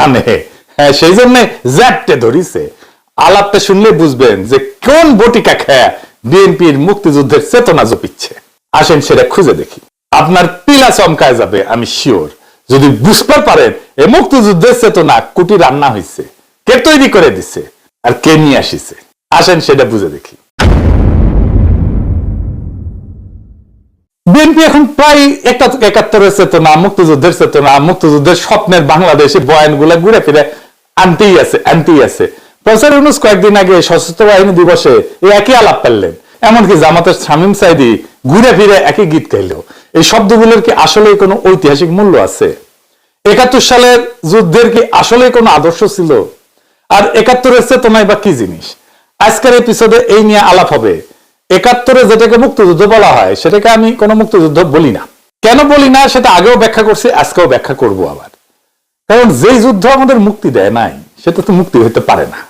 মানে হ্যাঁ, সেই জন্য জ্যাপটে ধরিছে। আলাপটা শুনলে বুঝবেন যে কোন বটিকা খেয়া বিএনপির মুক্তিযুদ্ধের চেতনা জপিচ্ছে। আসেন সেটা খুঁজে দেখি, আপনার পিলা চমকায় যাবে আমি শিওর, যদি বুঝতে পারেন এই মুক্তিযুদ্ধের চেতনা কুটি রান্না হয়েছে, কে তৈরি করে দিচ্ছে আর কে নিয়ে আসিছে। আসেন সেটা বুঝে দেখি। বিএনপি এখন প্রায় ৭১-এর চেতনা, মুক্তিযুদ্ধের চেতনা, মুক্তিযুদ্ধের স্বপ্নের বাংলাদেশে বয়ানগুলা ঘুরে ফিরে আনতেই আছে। প্রফেসর ইউনূস কয়েকদিন আগে সশস্ত্র বাহিনী দিবসে এই একই আলাপ পারলেন, এমনকি জামাতের শামীম সাইদি ঘুরে ফিরে একই গীত গাইল। এই শব্দগুলোর কি আসলে কোনো ঐতিহাসিক মূল্য আছে? ৭১ সালের যুদ্ধের কি আসলে কোনো আদর্শ ছিল? আর ৭১-এর চেতনায় বা কি জিনিস? আজকের এপিসোডে এই নিয়ে আলাপ হবে। ৭১-এ যেটাকে মুক্তিযুদ্ধ বলা হয় সেটাকে আমি কোনো মুক্তিযুদ্ধ বলি না। কেন বলি না সেটা আগেও ব্যাখ্যা করছি, আজকেও ব্যাখ্যা করব আবার। কারণ যেই যুদ্ধ আমাদের মুক্তি দেয় নাই সেটা তো মুক্তি হইতে পারে না।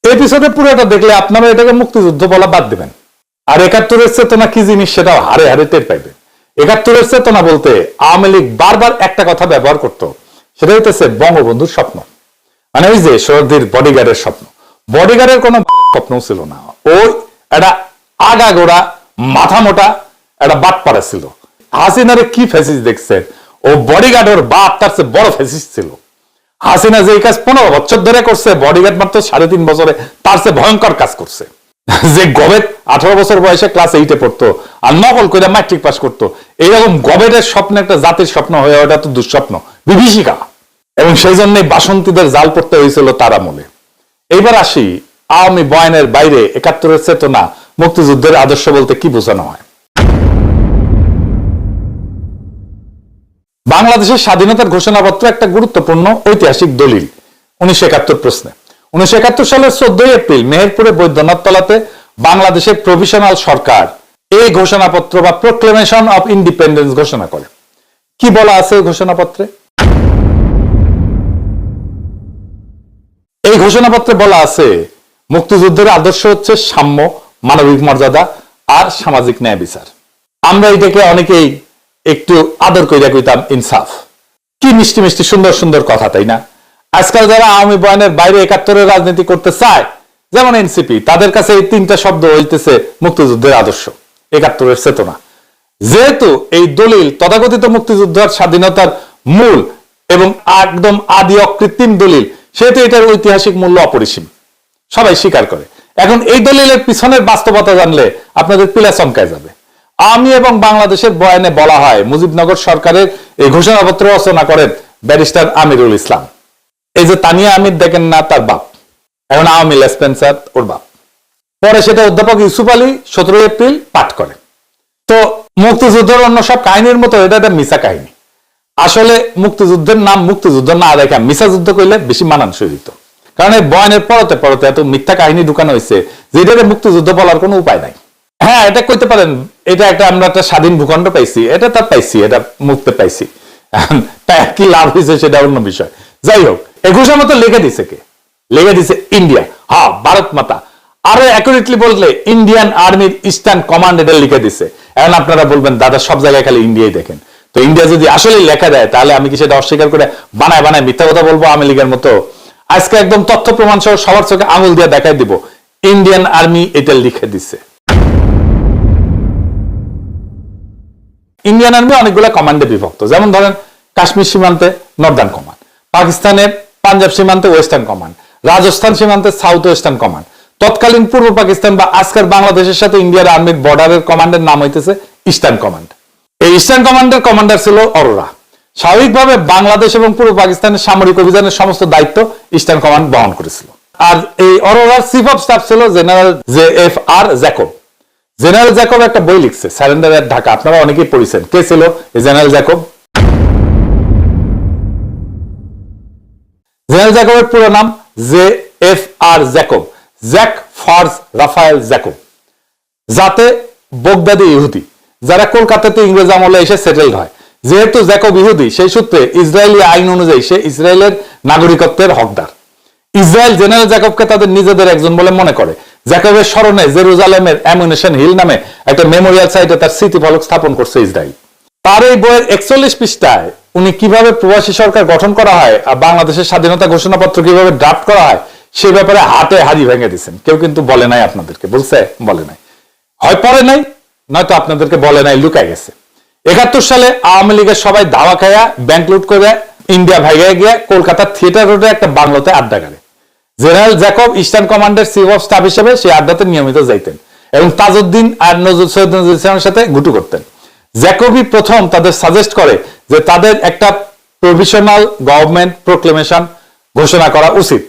এপিসোডে পুরোটা দেখলে আপনারা এটাকে মুক্তিযুদ্ধ বলা বাদ দেবেন। আর ৭১-এর চেতনা কি জিনিস সেটাও হারে হারে টের পাইবেন। ৭১-এর চেতনা বলতে আওয়ামী লীগ বারবার একটা কথা ব্যবহার করত, সেটা হইতেছে বঙ্গবন্ধুর স্বপ্ন। মানে ওই যে শহীদের বডিগার্ডের স্বপ্ন। বডিগার্ডের কোনো স্বপ্ন ছিল না, ওই একটা আগাগোড়া মাথা মোটা একটা বাটপাড়া ছিল। হাসিনারে কি ফ্যাসিস্ট দেখছেন? ও বডিগার্ডের বাপ তার চেয়ে বড় ফ্যাসিস্ট ছিল। হাসিনা যে কাজ 15 বছর ধরে করছে, বডিগার্ড মাত্র 3.5 বছরে তার চেয়ে ভয়ঙ্কর কাজ করছে। যে গবেট 18 বছর বয়সে ক্লাস 8-এ পড়তো আর নকল করে ম্যাট্রিক পাস করতো, এইরকম গবেটের স্বপ্ন একটা জাতির স্বপ্ন হয়ে ওটা তো দুঃস্বপ্ন, বিভীষিকা। এবং সেই জন্যই বাসন্তীদের জাল পড়তে হয়েছিল তার আমলে। এইবার আসি আওয়ামী বয়ানের বাইরে ৭১-এর চেতনা, মুক্তিযুদ্ধের আদর্শ বলতে কি বোঝানো হয়। বাংলাদেশের স্বাধীনতার ঘোষণাপত্র একটা গুরুত্বপূর্ণ ঐতিহাসিক দলিল ১৯৭১ প্রশ্নে। ১৯৭১ সালের 14 এপ্রিল মেহেরপুরে বৈদ্যনাথ তলাতে বাংলাদেশের প্রভিশনাল সরকার এই ঘোষণাপত্র বা প্রোক্লেমেশন অফ ইন্ডিপেন্ডেন্স ঘোষণা করে। কি বলা আছে এই ঘোষণাপত্রে? এই ঘোষণাপত্রে বলা আছে মুক্তিযুদ্ধের আদর্শ হচ্ছে সাম্য, মানবিক মর্যাদা আর সামাজিক ন্যায় বিচার। আমরা এটাকে অনেকেই একটু আদর কইরা কইতাম ইনসাফ। কি মিষ্টি মিষ্টি সুন্দর সুন্দর কথা, তাই না? আজকাল যারা আওয়ামী বয়ানের বাইরে ৭১-এর রাজনীতি করতে চায়, যেমন এনসিপি, তাদের কাছে এই 3টা শব্দ হইতেছে মুক্তিযুদ্ধের আদর্শ, ৭১-এর চেতনা। যেহেতু এই দলিল তথাকথিত মুক্তিযুদ্ধ আর স্বাধীনতার মূল এবং একদম আদি অকৃত্রিম দলিল, সেহেতু এটার ঐতিহাসিক মূল্য অপরিসীম, সবাই স্বীকার করে। এখন এই দলিলের পিছনের বাস্তবতা জানলে আপনাদের পিলা চমকায় যাবে। আওয়ামী এবং বাংলাদেশের বয়ানে বলা হয় মুজিবনগর সরকারের এই ঘোষণাপত্র রচনা করেন ব্যারিস্টার আমিরুল ইসলাম। এই যে তানিয়া আমির দেখেন না, তার বাপ। এখন আওয়ামী লেসপেন্সার ওর বাপ। পরে সেটা অধ্যাপক ইউসুফ আলী 17 এপ্রিল পাঠ করে। তো মুক্তিযুদ্ধের অন্য সব কাহিনীর মতো এটা একটা মিছা কাহিনী। আসলে মুক্তিযুদ্ধের নাম মুক্তিযুদ্ধ না দেখা মিছা যুদ্ধ করলে বেশি মানানসই হইত। কারণ এই বয়ানের পরতে পরতে এত মিথ্যা কাহিনী ঢুকানো হয়েছে যে এটা মুক্তিযুদ্ধ বলার কোনো উপায় নাই। হ্যাঁ, এটা কইতে পারেন এটা আমরা একটা স্বাধীন ভূখণ্ড পাইছি, এটা তার পাইছি, এটা মুক্তি পাইছি, কি লাভ হয়েছে সেটা অন্য বিষয়। যাই হোক, এই ঘোষণাপত্র লিখে দিছে কে? লিখে দিছে ইন্ডিয়া, হ্যাঁ ভারত মাতা। আরো অ্যাকুরেটলি বললে ইন্ডিয়ান আর্মির ইস্টার্ন কমান্ড এটা লিখে দিছে। এখন আপনারা বলবেন দাদা সব জায়গায় খালি ইন্ডিয়াই দেখেন, তো ইন্ডিয়া যদি আসলে লেখা দেয় তাহলে আমি কি সেটা অস্বীকার করে বানায় বানায় মিথ্যা কথা বলবো আওয়ামী লীগের মতো? আজকে একদম তথ্য প্রমাণ সহ সবার চোখে আঙুল দিয়ে দেখাই দিব ইন্ডিয়ান আর্মি এটা লিখে দিছে। ইন্ডিয়ান আর্মি অনেকগুলো কমান্ডে বিভক্ত, যেমন ধরেন কাশ্মীর সীমান্তে নর্দার্ন কমান্ড, পাকিস্তানের পাঞ্জাব সীমান্তে ওয়েস্টার্ন কমান্ড, রাজস্থান সীমান্তে সাউথ ওয়েস্টার্ন কমান্ড, তৎকালীন পূর্ব পাকিস্তান বা আজকের বাংলাদেশের সাথে ইন্ডিয়ার আর্মির বর্ডারের কমান্ডের নাম হইতেছে ইস্টার্ন কমান্ড। এই ইস্টার্ন কমান্ডের কমান্ডার ছিল অরোরা। স্বাভাবিকভাবে বাংলাদেশ এবং পূর্ব পাকিস্তানের সামরিক অভিযানের সমস্ত দায়িত্ব ইস্টার্ন কমান্ড বহন করেছিল। আর এই অরোরার চিফ অফ স্টাফ ছিল general JFR Jacob. General Jacob একটা বই লিখছে, সারেন্ডার এট ঢাকা, আপনারা অনেকেই পড়েছেন। কে ছিল এই জেনারেল জ্যাকব? জেনারেল জ্যাকবের পুরো নাম JFR Jacob, Jack Farj Rafael Jacob. যাতে বগদাদি ইহুদি যারা কলকাতাতে ইংরেজ আমলে এসে সেটেলড হয়। যেহেতু জ্যাকব ইহুদি, সেই সূত্রে ইসরায়েলি আইন অনুযায়ী সে ইসরায়েলের নাগরিকত্বের হকদার। ইসরায়েল জেনারেল জ্যাকবকে তাদের নিজেদের একজন বলে মনে করে। জ্যাকবের স্মরণে জেরুজালেমের অ্যামুনেশন হিল নামে একটা মেমোরিয়াল সাইটে তার স্মৃতিফলক স্থাপন করছে ইসরায়েল। তার এই বইয়ের 41 পৃষ্ঠায় উনি কিভাবে প্রবাসী সরকার গঠন করা হয় আর বাংলাদেশের স্বাধীনতা ঘোষণাপত্র কিভাবে ড্রাফট করা হয় সে ব্যাপারে হাতে হাড়ি ভেঙে দিচ্ছেন। কেউ কিন্তু বলে নাই আপনাদেরকে, বলছে বলে নাই, হয় পড়ে নাই, নয়তো আপনাদেরকে বলে নাই, লুকায় গেছে। 71 সালে আওয়ামী লীগের সবাই দাওয়া খায়া ব্যাংক লুট করে ইন্ডিয়া ভাইগায় গিয়ে কলকাতার থিয়েটার রোডে একটা বাংলোতে আড্ডা করে। জেনারেল জ্যাকব ইস্টার্ন কমান্ডের চিফ অফ স্টাফ হিসেবে সেই আড্ডাতে নিয়মিত যাইতেন এবং তাজউদ্দিন আর সৈয়দ নজরুল ইসলামের সাথে গুটু করতেন। জ্যাকবই প্রথম তাদের সাজেস্ট করে যে তাদের একটা প্রভিশনাল গভর্নমেন্ট প্রোক্লেমেশন ঘোষণা করা উচিত,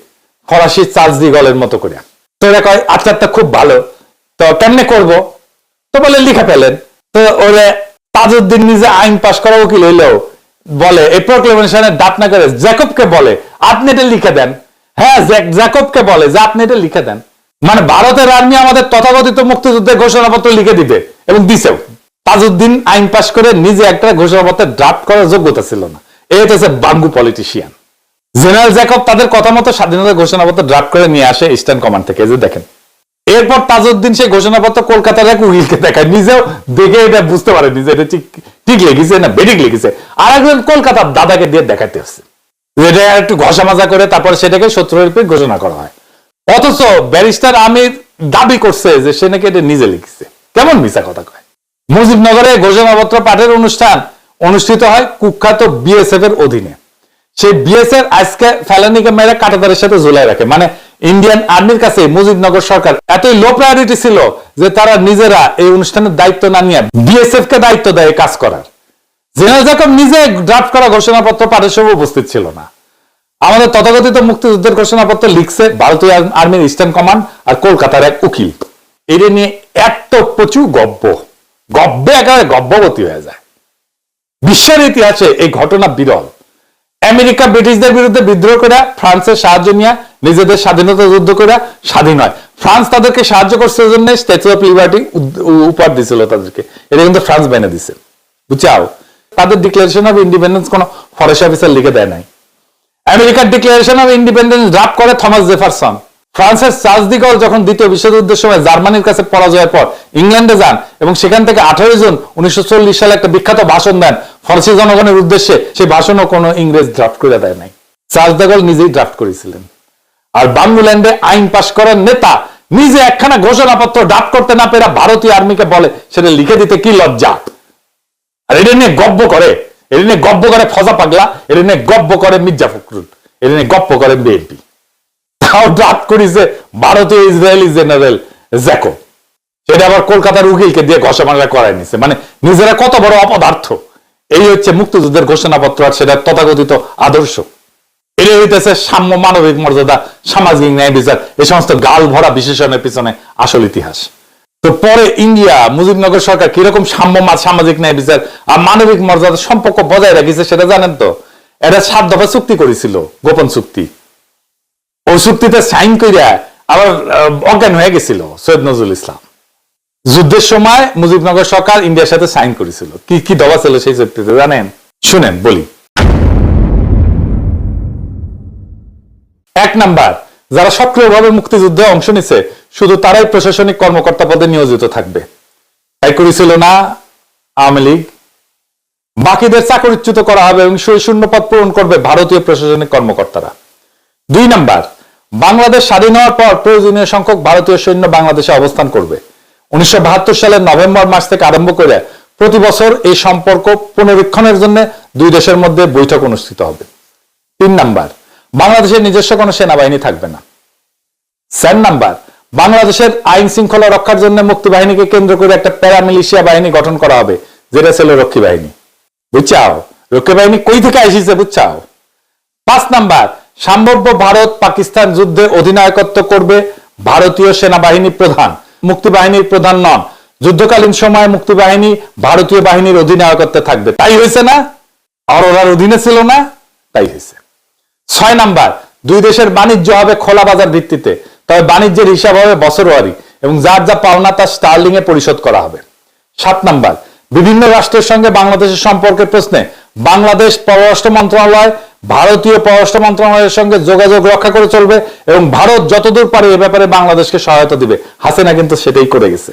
ফরাসি চার্লস ডি গলের মতো করে। তো এরা কয় আচ্ছা খুব ভালো, তো কেমনে করব? তো বলে লিখে ফেলেন। তো ওরে তাজউদ্দিন নিজে আইন পাশ করা উকিল হইলেও বলে এই প্রোক্লেমেশনের ডাক না করে জ্যাকবকে বলে আপনি এটা লিখে দেন। হ্যাঁ, জ্যাকবকে বলে যে আপনি এটা লিখে দেন। মানে ভারতের আর্মি আমাদের তথাকথিত মুক্তিযুদ্ধের ঘোষণাপত্র লিখে দিবে এবং দিছেও। তাজউদ্দিন আইন পাশ করে নিজে একটা ঘোষণাপত্র ড্রাফট করার যোগ্যতা ছিল না। এই হচ্ছে বাঙ্গু পলিটিশিয়ান। জেনারেল জ্যাকব তাদের কথা মতো স্বাধীনতা ঘোষণাপত্র ড্রাফট করে নিয়ে আসে ইস্টার্ন কমান্ড থেকে, যে দেখেন। এরপর তাজউদ্দিন সেই ঘোষণাপত্র কলকাতার এক উকিলকে দেখায়, নিজেও দেখে এটা বুঝতে পারেনি যে এটা ঠিক লিখেছে না বেঠিক লিখেছে। আর একজন কলকাতার দাদাকে দিয়ে দেখাতে আসছে, এটা একটু ঘষা মাজা করে তারপরে সেটাকে 70 ঘোষণা করা হয়। অথচ ব্যারিস্টার আমির দাবি করছে যে সে নাকি এটা নিজে লিখছে। কেমন মিছা কথা কয়। মুজিবনগরে ঘোষণাপত্র পাঠের অনুষ্ঠান অনুষ্ঠিত হয় কুখ্যাত বিএসএফ এর অধীনে। সেই বিএসএফ আজকে ফেলানিকে মেরে কাঁটাতারের সাথে ঝুলাই রাখে। মানে ইন্ডিয়ান আর্মির কাছে মুজিবনগর সরকার এতই লো প্রায়োরিটি ছিল যে তারা নিজেরা এই অনুষ্ঠানের দায়িত্ব না নিয়ে বিএসএফ কে দায়িত্ব দেয় কাজ করার। জেনারেল জ্যাকব নিজে ড্রাফট করা ঘোষণাপত্র পাঠের সময় উপস্থিত ছিল না। আমাদের তথাকথিত মুক্তিযুদ্ধের ঘোষণাপত্র লিখছে ভারতীয় আর্মির ইস্টার্ন কমান্ড আর কলকাতার এক উকিল। এটা নিয়ে এত প্রচুর গব্বে একেবারে গব্যবতী হয়ে যায়। বিশ্বের ইতিহাসে এই ঘটনা বিরল। আমেরিকা ব্রিটিশদের বিরুদ্ধে বিদ্রোহ করে ফ্রান্সের সাহায্য নিয়ে নিজেদের স্বাধীনতা যুদ্ধ করে স্বাধীন হয়। ফ্রান্স তাদেরকে সাহায্য করছে জন্য স্ট্যাচু অফ লিবার্টি উপহার দিছিল তাদেরকে। এটা কিন্তু ফ্রান্স বেনে দিছে, বুঝাও। তাদের ডিক্লারেশন অফ ইন্ডিপেন্ডেন্স কোন ফরেস্ট অফিসার লিখে দেয় নাই। আমেরিকার ডিক্লারেশন অফ ইন্ডিপেন্ডেন্স ড্রাফট করে থমাস জেফারসন। ফ্রান্সের চার্লস ডি গল যখন দ্বিতীয় বিশ্বযুদ্ধের সময় জার্মানির কাছে পরাজয়ের পর ইংল্যান্ডে যান এবং সেখান থেকে 18 জুন 1940 সালে একটা বিখ্যাত ভাষণ দেন ফরাসি জনগণের উদ্দেশ্যে। সেই ভাষণও কোনো ইংরেজ ড্রাফট করে দেয় নাই, চার্লস ডি গল নিজেই ড্রাফট করেছিলেন। আর বাংলাল্যান্ডে আইন পাশ করার নেতা নিজে একখানা ঘোষণাপত্র ড্রাফট করতে না পেরে ভারতীয় আর্মিকে বলে সেটা লিখে দিতে কি লজ্জা। আর এটা নিয়ে গব্য করে, এটা নিয়ে গব্য করে ফজা পাগলা, এটা নিয়ে গব্য করে মির্জা ফখরুল, এটা নিয়ে গপ্প করে বিএনপি। তাও ড্রাফট করেছে ভারতীয় ইসরায়েলি জেনারেল জ্যাকব। সেটা আবার কলকাতার উকিলকে দিয়ে ঘষা মাজা করায় নিছে। মানে নিজেরা কত বড় অপদার্থ। এই হচ্ছে মুক্তিযুদ্ধের ঘোষণাপত্র আর সেটা তথাকথিত আদর্শ। এটা হইতেছে সাম্য, মানবিক মর্যাদা, সামাজিক ন্যায় বিচার, এই সমস্ত গাল ভরা বিশেষণের পিছনে আসল ইতিহাস। তো পরে ইন্ডিয়া মুজিবনগর সরকার কিরকম সাম্য, সামাজিক ন্যায় বিচার আর মানবিক মর্যাদার সম্পর্ক বজায় রাখিছে সেটা জানেন তো? এটা 7 দফা চুক্তি করেছিল, গোপন চুক্তি। ওই চুক্তিতে সাইন কইরা আবার অজ্ঞান হয়ে গেছিল সৈয়দ নজরুল ইসলাম। যুদ্ধের সময় মুজিবনগর সরকার ইন্ডিয়ার সাথে সাইন করেছিল। কি কি দফা ছিল সেই চুক্তিতে জানেন? শুনেন বলি। 1 নাম্বার, যারা সক্রিয়ভাবে মুক্তিযুদ্ধে অংশ নিছে শুধু তারাই প্রশাসনিক কর্মকর্তা পদে নিয়োজিত থাকবে। তাই করেছিল না আওয়ামী লীগ? বাকিদের চাকরিচ্যুত করা হবে এবং সেই শূন্য পদ পূরণ করবে ভারতীয় প্রশাসনিক কর্মকর্তারা। 2 নাম্বার, বাংলাদেশ স্বাধীন হওয়ার পর প্রয়োজনীয় সংখ্যক ভারতীয় সৈন্য বাংলাদেশে অবস্থান করবে। 1972 সালের নভেম্বর মাস থেকে আরম্ভ করে প্রতি বছর এই সম্পর্ক পুনরীক্ষণের জন্য 2 দেশের মধ্যে বৈঠক অনুষ্ঠিত হবে। 3 নাম্বার, বাংলাদেশের নিজস্ব কোনো সেনাবাহিনী থাকবে না। 4 নাম্বার, বাংলাদেশের আইন শৃঙ্খলা রক্ষার জন্য মুক্তিবাহিনীকে কেন্দ্র করে একটা প্যারামিলিশিয়া বাহিনী গঠন করা হবে, যেটা ছিল রক্ষী বাহিনী। বুঝছাও? রক্ষী বাহিনী কই থেকে এসেছে বুঝছাও? 5 নাম্বার, সম্ভাব্য ভারত পাকিস্তান যুদ্ধে অধিনায়কত্ব করবে ভারতীয় সেনাবাহিনী প্রধান, মুক্তিবাহিনীর প্রধান নন। যুদ্ধকালীন সময় মুক্তিবাহিনী ভারতীয় বাহিনীর অধিনায়কত্বে থাকবে। তাই হয়েছে না? আর ওরার অধীনে ছিল না? তাই হয়েছে। 6 নাম্বার, 2 দেশের বাণিজ্য হবে খোলা বাজার ভিত্তিতে, তবে বাণিজ্যের হিসাব হবে বছরওয়ারি এবং যার যা পাওনা তা স্টার্লিং এ পরিশোধ করা হবে। 7 নাম্বার, বিভিন্ন রাষ্ট্রের সঙ্গে বাংলাদেশের সম্পর্কের প্রশ্নে বাংলাদেশ পররাষ্ট্র মন্ত্রণালয় ভারতীয় পররাষ্ট্র মন্ত্রণালয়ের সঙ্গে যোগাযোগ রক্ষা করে চলবে এবং ভারত যতদূর পারে এ ব্যাপারে বাংলাদেশকে সহায়তা দিবে। হাসিনা কিন্তু সেটাই করে গেছে।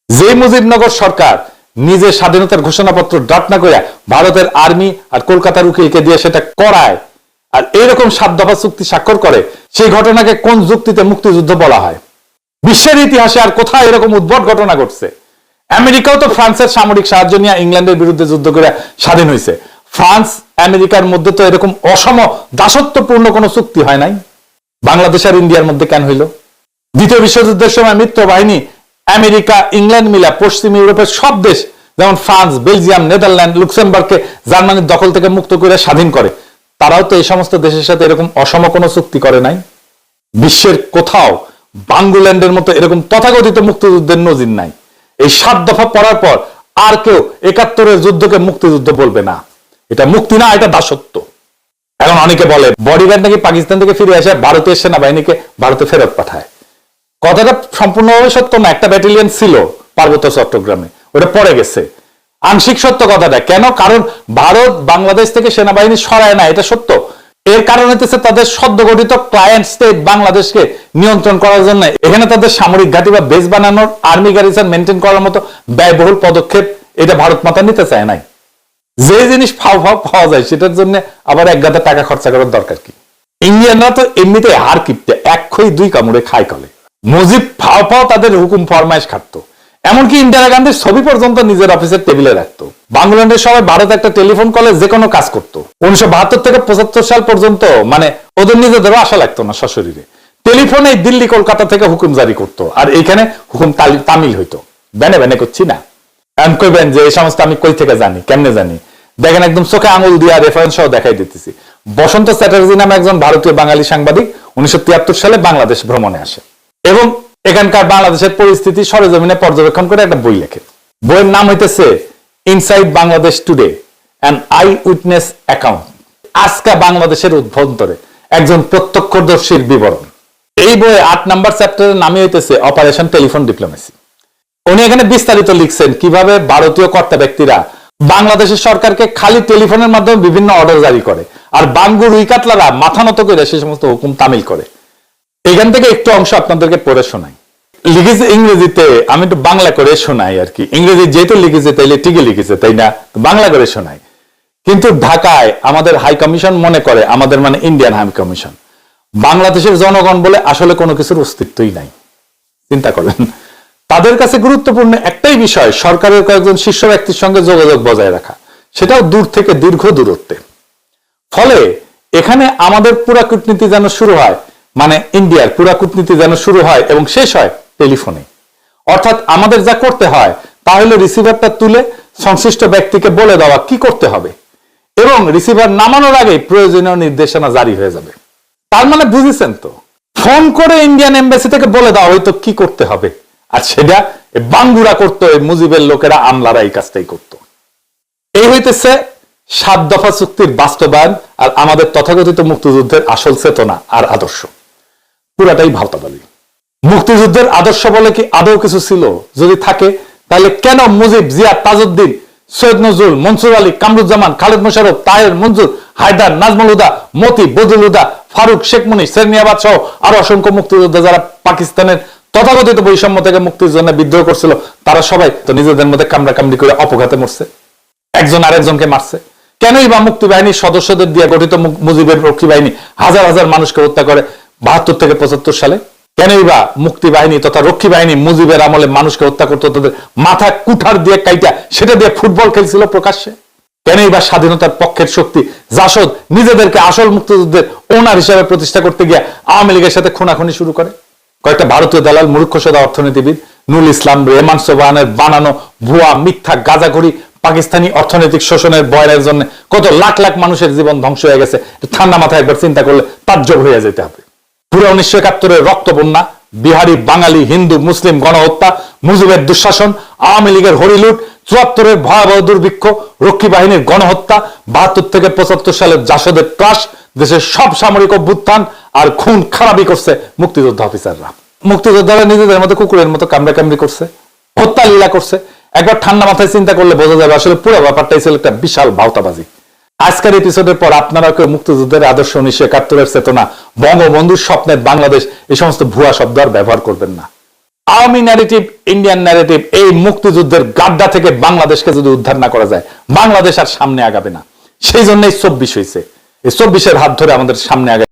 যে মুজিবনগর সরকার নিজের স্বাধীনতার ঘোষণাপত্র ড্রাফট না করে ভারতের আর্মি আর কলকাতার উকিলকে দিয়ে সেটা করায় আর এইরকম 7 দফা চুক্তি স্বাক্ষর করে, সেই ঘটনাকে কোন যুক্তিতে মুক্তিযুদ্ধ বলা হয়? বিশ্বের ইতিহাসে আর কোথায় এরকম উদ্ভট ঘটনা ঘটছে? আমেরিকাও তো ফ্রান্সের সামরিক সাহায্য নিয়ে ইংল্যান্ডের বিরুদ্ধে যুদ্ধ করে স্বাধীন হয়েছে। ফ্রান্স আমেরিকার মধ্যে তো এরকম অসম দাসত্বপূর্ণ কোনো চুক্তি হয় নাই। বাংলাদেশ আর ইন্ডিয়ার মধ্যে কেন হইল? দ্বিতীয় বিশ্বযুদ্ধের সময় মিত্র বাহিনী আমেরিকা, ইংল্যান্ড মিলা পশ্চিম ইউরোপের সব দেশ যেমন ফ্রান্স, বেলজিয়াম, নেদারল্যান্ড, লুক্সেমবার্গকে জার্মানির দখল থেকে মুক্ত করে স্বাধীন করে। তারাও তো এই সমস্ত দেশের সাথে এরকম অসম কোনো চুক্তি করে নাই। বিশ্বের কোথাও বাঙ্গুল্যান্ডের মতো এরকম তথাকথিত মুক্তিযুদ্ধের নজির নাই। এই 7 দফা পড়ার পর আর কেউ 71-এর যুদ্ধকে মুক্তিযুদ্ধ বলবে না। এটা মুক্তি না, এটা দাসত্ব। এখন অনেকে বলে বডিগার্ড নাকি পাকিস্তান থেকে ফিরে আসে ভারতীয় সেনাবাহিনীকে ভারতে ফেরত পাঠায়। কথাটা সম্পূর্ণভাবে সত্য না। একটা ব্যাটালিয়ন ছিল পার্বত্য চট্টগ্রামে, ওটা পড়ে গেছে। আংশিক সত্য কথাটা। কেন? কারণ ভারত বাংলাদেশ থেকে সেনাবাহিনী সরায় না, এটা সত্য। এর কারণ হচ্ছে তাদের সদ্য গঠিত ক্লায়েন্ট স্টেট বাংলাদেশকে নিয়ন্ত্রণ করার জন্য এখানে তাদের সামরিক ঘাঁটি বা বেস বানানোর, আর্মি গার্রিসন মেনটেন করার মতো ব্যয়বহুল পদক্ষেপ এটা ভারত মাতা নিতে চায় নাই। যে জিনিস ফাও ফাও পাওয়া যায় সেটার জন্য আবার এক গাদা টাকা খরচা করার দরকার কি? ইন্ডিয়ানরা তো এমনিতে হার কিপটে, 1 খই 2 কামড়ে খায় কলে। মুজিব ফাও ফাও তাদের হুকুম ফরমাইশ খাটতো। এমনকি ইন্দিরা গান্ধীর ছবি পর্যন্ত নিজের অফিসের টেবিলে রাখতো। বাংলাদেশের সবাই ভারত একটা টেলিফোন কলে যে কোনো কাজ করতো। 1972 থেকে 75 সাল পর্যন্ত মানে ওদের নিজেদেরও আশা লাগতো না সশরীরে। টেলিফোনে দিল্লি কলকাতা থেকে হুকুম জারি করতো, আর এইখানে হুকুম তামিল হইতো। ব্যানে ব্যানে করছি না। এমন কইবেন যে এই সমস্ত আমি কই থেকে জানি, কেমনে জানি? দেখেন একদম চোখে আঙুল দিয়া রেফারেন্স সহ দেখাই দিতেছি। বসন্ত চ্যাটার্জি নামে একজন ভারতীয় বাঙালি সাংবাদিক 1973 সালে বাংলাদেশ ভ্রমণে আসে এবং এখানকার বাংলাদেশের পরিস্থিতি সরেজমিনে পর্যবেক্ষণ করে একটা বই লেখে। বইয়ের নাম হইতেছে inside Bangladesh today, an I witness account. আজকা বাংলাদেশের অভ্যন্তরে একজন প্রত্যক্ষদর্শীর বিবরণ। এই বইয়ে 8 নম্বর চ্যাপ্টারের নামই হইতেছে অপারেশন টেলিফোন ডিপ্লোমেসি। উনি এখানে বিস্তারিত লিখছেন কিভাবে ভারতীয় কর্তা ব্যক্তিরা বাংলাদেশের সরকারকে খালি টেলিফোনের মাধ্যমে বিভিন্ন অর্ডার জারি করে, আর বাঙ্গুর উইকাতলারা মাথা নত করে সেই সমস্ত হুকুম তামিল করে। এখান থেকে একটু অংশ আপনাদেরকে পড়ে শোনাই। লিখেছে ইংরেজিতে, আমি একটু বাংলা করে শোনাই আর কি। ইংরেজি যেহেতু লিখেছে তাইলে ঠিকই লিখেছে, তাই না? বাংলা করে শোনাই। কিন্তু ঢাকায় আমাদের হাই কমিশন মনে করে, আমাদের মানে ইন্ডিয়ান হাই কমিশন, বাংলাদেশের জনগণ বলে আসলে কোনো কিছুর অস্তিত্বই নাই। চিন্তা করেন। তাদের কাছে গুরুত্বপূর্ণ একটাই বিষয় সরকারের কয়েকজন শীর্ষ ব্যক্তির সঙ্গে যোগাযোগ বজায় রাখা, সেটাও দূর থেকে দীর্ঘ দূরত্বে। ফলে এখানে আমাদের পুরা কূটনীতি যেন শুরু হয়, মানে ইন্ডিয়ার পুরা কূটনীতি যেন শুরু হয় এবং শেষ হয় টেলিফোনে। অর্থাৎ আমাদের যা করতে হয় তা হলো রিসিভারটা তুলে সংশ্লিষ্ট ব্যক্তিকে বলে দেওয়া কি করতে হবে এবং রিসিভার নামানোর আগে প্রয়োজনীয় নির্দেশনা জারি হয়ে যাবে। তার মানে বুঝেছেন তো, ফোন করে ইন্ডিয়ান এম্বাসি থেকে বলে দেওয়া হয়তো কি করতে হবে, আর সেটা বাঙ্গুরা করতো, মুজিবের লোকেরা, আমলারা এই কাজটাই করত। এই হইতেছে 7 দফা চুক্তির বাস্তবায়ন আর আমাদের তথাকথিত মুক্তিযুদ্ধের আসল চেতনা আর আদর্শ। পুরাটাই ভাওতাবাজি। মুক্তিযুদ্ধের আদর্শ বলে কি আদৌ কিছু ছিল? যদি থাকে তাহলে কেন মুজিব, জিয়া, তাজউদ্দিন, সৈয়দ নজরুল, মনসুর আলী, কামরুজ্জামান, খালেদ মোশাররফ, তাহের, মঞ্জুর, হায়দার, নাজমুল হুদা, মতি, বদরুল হুদা, ফারুক, শেখ মুনি, শেরনিয়াবাদ সহ আরো অসংখ্য মুক্তিযোদ্ধা যারা পাকিস্তানের তথাকথিত বৈষম্য থেকে মুক্তির জন্য বিদ্রোহ করছিল, তারা সবাই তো নিজেদের মধ্যে কামড়াকামড়ি করে অপঘাতে মরছে, একজন আরেকজনকে মারছে। কেনই বা মুক্তি বাহিনীর সদস্যদের দিয়ে গঠিত মুজিবের রক্ষী বাহিনী হাজার হাজার মানুষকে হত্যা করে 72 থেকে 75 সালে? কেনই বা মুক্তি বাহিনী তথা রক্ষী বাহিনী মুজিবের আমলে মানুষকে হত্যা করতো, তাদের মাথা কুঠার দিয়ে কাইটা সেটা দিয়ে ফুটবল খেলছিল প্রকাশ্যে? কেনই বা স্বাধীনতার পক্ষের শক্তি জাসদ নিজেদেরকে আসল মুক্তিযুদ্ধের ওনার হিসাবে প্রতিষ্ঠা করতে গিয়ে আওয়ামী লীগের সাথে খুনাখুনি শুরু করে? কয়েকটা ভারতীয় দালাল, মূর্খসদা অর্থনীতিবিদ, নুল ইসলাম, রেহমান সোবহানের বানানো ভুয়া মিথ্যা গাঁজাখড়ি পাকিস্তানি অর্থনৈতিক শোষণের বয়নের জন্য কত লাখ লাখ মানুষের জীবন ধ্বংস হয়ে গেছে। ঠান্ডা মাথায় একবার চিন্তা করলে তাজ্জব হয়ে যেতে হবে। পুরো 1971-এর রক্ত বন্যা, বিহারি, বাঙালি, হিন্দু, মুসলিম গণহত্যা, মুজিবের দুঃশাসন, আওয়ামী লীগের হরিলুট, 74-এর ভয়াবহ দুর্ভিক্ষ, রক্ষী বাহিনীর গণহত্যা, 72 থেকে 75 সালের জাসদের ত্রাস, দেশের সব সামরিক অভ্যুত্থান আর খুন খারাপি করছে মুক্তিযোদ্ধা অফিসাররা। মুক্তিযোদ্ধারা নিজেদের মতো কুকুরের মতো কামড়াকামড়ি করছে, হত্যা লীলা করছে। একবার ঠান্ডা মাথায় চিন্তা করলে বোঝা যাবে আসলে পুরো ব্যাপারটাই ছিল একটা বিশাল ভাওতাবাজি। আজকের এপিসোডের পর আপনারা কেউ মুক্তিযুদ্ধের আদর্শ, 1971-এর চেতনা, বঙ্গবন্ধুর স্বপ্নের বাংলাদেশ, এই সমস্ত ভুয়া শব্দ আর ব্যবহার করবেন না। আওয়ামী ন্যারেটিভ, ইন্ডিয়ান ন্যারেটিভ, এই মুক্তিযুদ্ধের গাড্ডা থেকে বাংলাদেশকে যদি উদ্ধার না করা যায়, বাংলাদেশ আর সামনে আগাবে না। সেই জন্যই 24 হয়েছে। এই 24-এর হাত ধরে আমাদের সামনে আগাবে।